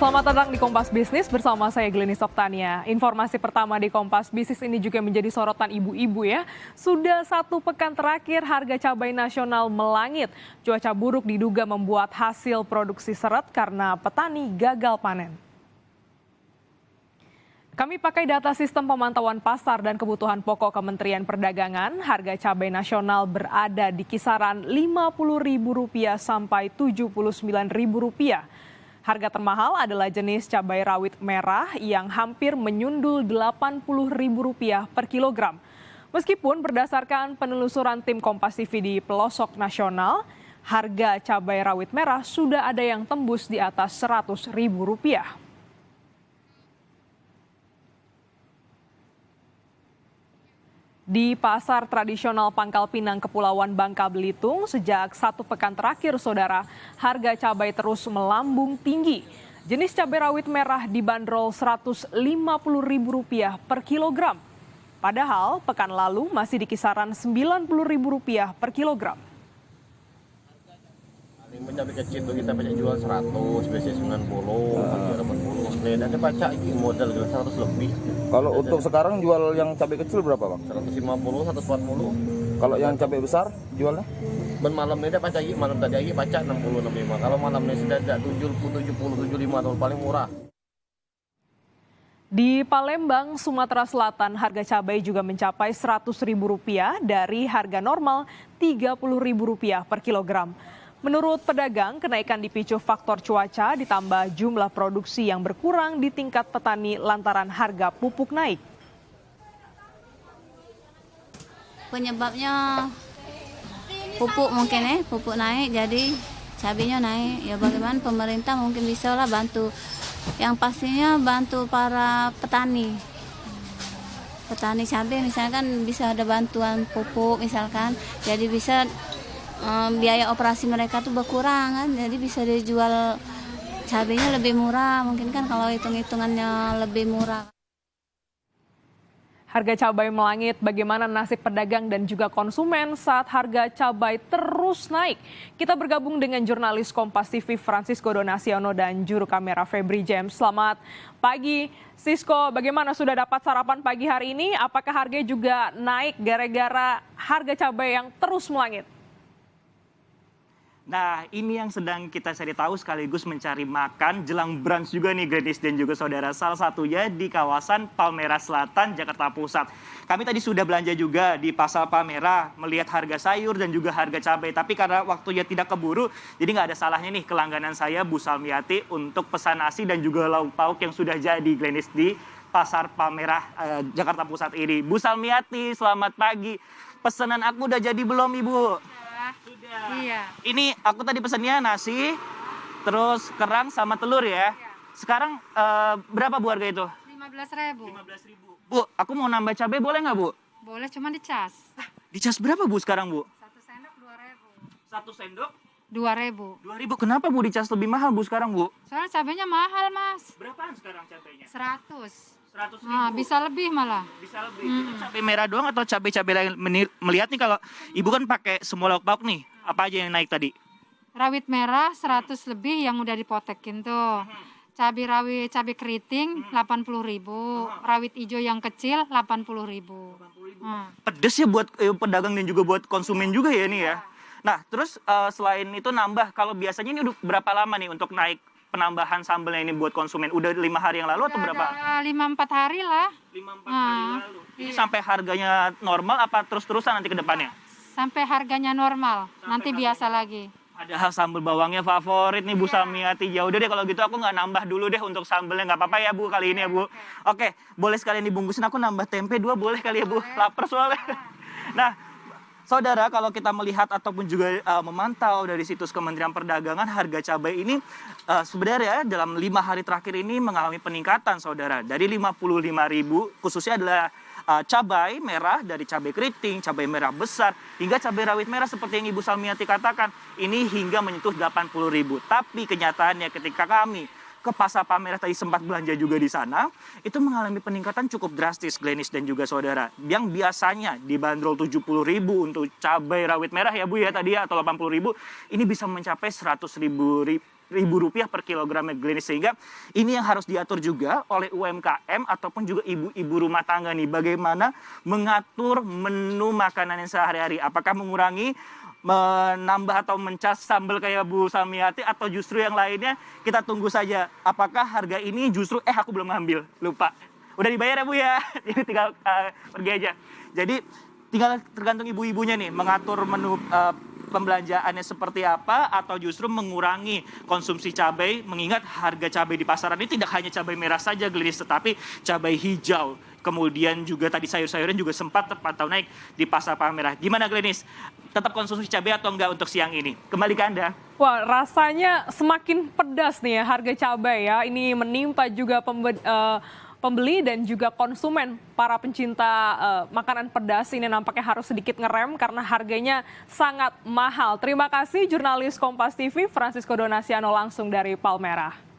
Selamat datang di Kompas Bisnis bersama saya Glenis Oktania. Informasi pertama di Kompas Bisnis ini juga menjadi sorotan ibu-ibu ya. Sudah satu pekan terakhir harga cabai nasional melangit. Cuaca buruk diduga membuat hasil produksi seret karena petani gagal panen. Kami pakai data sistem pemantauan pasar dan kebutuhan pokok Kementerian Perdagangan. Harga cabai nasional berada di kisaran Rp50.000 sampai Rp79.000. Harga termahal adalah jenis cabai rawit merah yang hampir menyundul Rp80.000 per kilogram. Meskipun berdasarkan penelusuran tim Kompas TV di pelosok nasional, harga cabai rawit merah sudah ada yang tembus di atas Rp100.000. Di pasar tradisional Pangkal Pinang, Kepulauan Bangka Belitung, sejak satu pekan terakhir, saudara, harga cabai terus melambung tinggi. Jenis cabai rawit merah dibanderol Rp150.000 per kilogram. Padahal pekan lalu masih di kisaran Rp90.000 per kilogram. Cabai kecil tuh kita banyak jual 100, biasanya 90, 80. Bedanya baca ini modal 100 lebih. Kalau untuk sekarang jual yang cabai kecil berapa, Bang? 150, 140. Kalau yang cabai besar jualnya? Ben malam ini baca ini, malam tadi lagi baca 60, 65. Kalau malam ini sudah ada 70, 75 atau paling murah. Di Palembang, Sumatera Selatan, harga cabai juga mencapai Rp100.000 dari harga normal Rp30.000 per kilogram. Menurut pedagang, kenaikan dipicu faktor cuaca ditambah jumlah produksi yang berkurang di tingkat petani lantaran harga pupuk naik. Penyebabnya pupuk mungkin pupuk naik jadi cabainya naik. Ya bagaimana pemerintah mungkin bisa lah bantu. Yang pastinya bantu para petani. Petani cabai misalkan bisa ada bantuan pupuk misalkan. Jadi bisa biaya operasi mereka tuh berkurang kan, jadi bisa dijual cabainya lebih murah, mungkin kan kalau hitung-hitungannya lebih murah. Harga cabai melangit, bagaimana nasib pedagang dan juga konsumen saat harga cabai terus naik? Kita bergabung dengan jurnalis Kompas TV Francisco Donasiono dan juru kamera Febri James. Selamat pagi, Sisko. Bagaimana, sudah dapat sarapan pagi hari ini? Apakah harga juga naik gara-gara harga cabai yang terus melangit? Nah, ini yang sedang kita cari tahu sekaligus mencari makan jelang brunch juga nih, Glenis dan juga saudara. Salah satunya di kawasan Palmerah Selatan, Jakarta Pusat. Kami tadi sudah belanja juga di Pasar Palmerah, melihat harga sayur dan juga harga cabai. Tapi karena waktunya tidak keburu, jadi nggak ada salahnya nih kelangganan saya, Bu Salmiati, untuk pesan nasi dan juga lauk pauk yang sudah jadi, Glenis, di Pasar Palmerah, Jakarta Pusat ini. Bu Salmiati, selamat pagi. Pesanan aku udah jadi belum, Ibu? Sudah. Iya. Ini aku tadi pesannya nasi, terus kerang sama telur ya. Sekarang berapa Bu harga itu? 15.000. 15.000. Bu, aku mau nambah cabai boleh nggak Bu? Boleh, cuma dicas. Dicas berapa Bu sekarang Bu? 1 sendok 2.000. 1 sendok? 2.000. 2.000. Kenapa Bu dicas lebih mahal Bu sekarang Bu? Soalnya cabainya mahal, Mas. Berapaan sekarang cabainya? 100. 100.000. Nah, bisa lebih malah. Bisa lebih. Itu cabai merah doang atau cabai-cabai lain? Melihat nih kalau Ibu kan pakai semua lauk pauk nih. Apa aja yang naik tadi? Rawit merah 100 lebih yang udah dipotekin tuh. Cabai keriting 80.000. Rawit hijau yang kecil 80.000. Pedes ya buat pedagang dan juga buat konsumen juga ya nih ya. Nah, terus selain itu nambah, kalau biasanya ini udah berapa lama nih untuk naik penambahan sambelnya ini buat konsumen? Udah 5 hari yang lalu atau berapa? 5-4 hari lah. 5-4 hari lalu. Ini Iya. sampai harganya normal apa terus-terusan nanti ke depannya? Sampai harganya normal. Nanti biasa lagi. Padahal sambal bawangnya favorit nih Bu Salmiati. Ya udah deh kalau gitu aku nggak nambah dulu deh untuk sambelnya, nggak apa-apa ya Bu kali ini ya Bu. Oke, boleh sekalian dibungkusin, aku nambah tempe 2 boleh kali ya Bu. Lapar soalnya. Nah, saudara, kalau kita melihat ataupun juga memantau dari situs Kementerian Perdagangan, harga cabai ini sebenarnya dalam 5 hari terakhir ini mengalami peningkatan, saudara. Dari 55.000 khususnya adalah cabai merah, dari cabai keriting, cabai merah besar, hingga cabai rawit merah seperti yang Ibu Salmiati katakan, ini hingga menyentuh 80.000. Tapi kenyataannya ketika kami ke Pasar Palmerah tadi sempat belanja juga di sana, itu mengalami peningkatan cukup drastis, Glenis dan juga saudara. Yang biasanya dibanderol 70.000 untuk cabai rawit merah ya Bu ya tadi ya, atau 80.000, ini bisa mencapai 100.000 rupiah per kilogramnya, Glenis. Sehingga ini yang harus diatur juga oleh UMKM ataupun juga ibu-ibu rumah tangga nih, bagaimana mengatur menu makanan yang sehari-hari, apakah mengurangi, menambah atau mencas sambal kayak Bu Samiati, atau justru yang lainnya. Kita tunggu saja apakah harga ini justru aku belum ngambil, lupa udah dibayar ya Bu ya, ini tinggal pergi aja. Jadi tinggal tergantung ibu-ibunya nih mengatur menu pembelanjaannya seperti apa, atau justru mengurangi konsumsi cabai, mengingat harga cabai di pasaran ini tidak hanya cabai merah saja, Glenis, tetapi cabai hijau, kemudian juga tadi sayur-sayuran juga sempat terpantau naik di Pasar Palmerah. Gimana, Glenis? Tetap konsumsi cabai atau enggak untuk siang ini? Kembali ke Anda. Wah, rasanya semakin pedas nih ya harga cabai ya. Ini menimpa juga pembeli dan juga konsumen. Para pencinta makanan pedas ini nampaknya harus sedikit ngerem karena harganya sangat mahal. Terima kasih jurnalis Kompas TV Francisco Donasiano langsung dari Palmerah.